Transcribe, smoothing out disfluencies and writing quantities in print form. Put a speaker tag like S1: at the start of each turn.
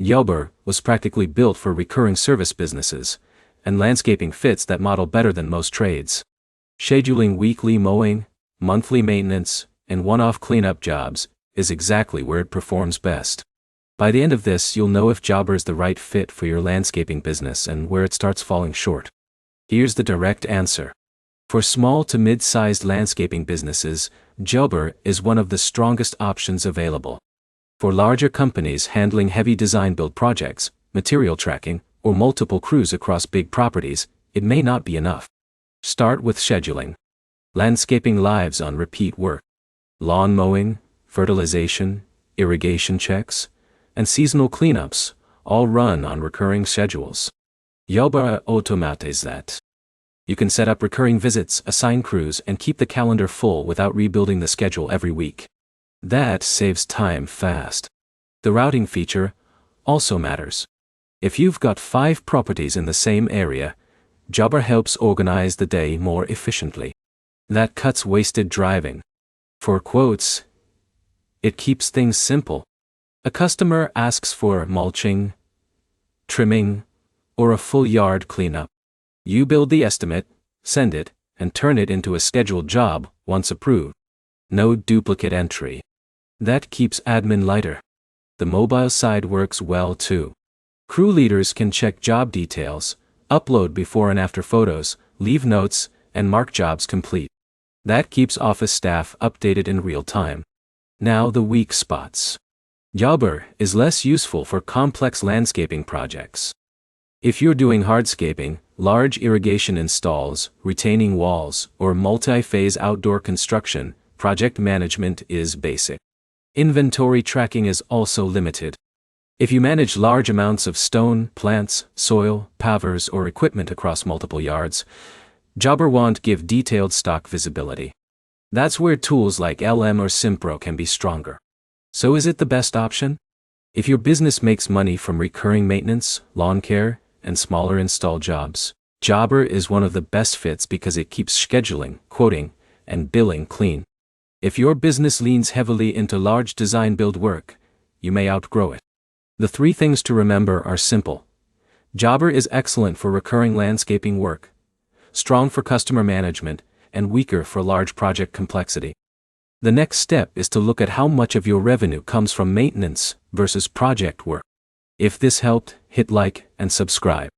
S1: Jobber was practically built for recurring service businesses, and landscaping fits that model better than most trades. Scheduling weekly mowing, monthly maintenance, and one-off cleanup jobs is exactly where it performs best. By the end of this, you'll know if Jobber is the right fit for your landscaping business and where it starts falling short. Here's the direct answer. For small to mid-sized landscaping businesses, Jobber is one of the strongest options available. For larger companies handling heavy design-build projects, material tracking, or multiple crews across big properties, it may not be enough. Start with scheduling. Landscaping lives on repeat work. Lawn mowing, fertilization, irrigation checks, and seasonal cleanups all run on recurring schedules. Jobber automates that. You can set up recurring visits, assign crews, and keep the calendar full without rebuilding the schedule every week. That saves time fast. The routing feature also matters. If you've got 5 properties in the same area, Jobber helps organize the day more efficiently. That cuts wasted driving. For quotes, it keeps things simple. A customer asks for mulching, trimming, or a full yard cleanup. You build the estimate, send it, and turn it into a scheduled job once approved. No duplicate entry. That keeps admin lighter. The mobile side works well too. Crew leaders can check job details, upload before and after photos, leave notes, and mark jobs complete. That keeps office staff updated in real time. Now the weak spots. Jobber is less useful for complex landscaping projects. If you're doing hardscaping, large irrigation installs, retaining walls, or multi-phase outdoor construction, project management is basic. Inventory tracking is also limited. If you manage large amounts of stone, plants, soil, pavers, or equipment across multiple yards, Jobber won't give detailed stock visibility. That's where tools like LM or Simpro can be stronger. So is it the best option? If your business makes money from recurring maintenance, lawn care, and smaller install jobs, Jobber is one of the best fits because it keeps scheduling, quoting, and billing clean. If your business leans heavily into large design-build work, you may outgrow it. The 3 things to remember are simple. Jobber is excellent for recurring landscaping work, strong for customer management, and weaker for large project complexity. The next step is to look at how much of your revenue comes from maintenance versus project work. If this helped, hit like and subscribe.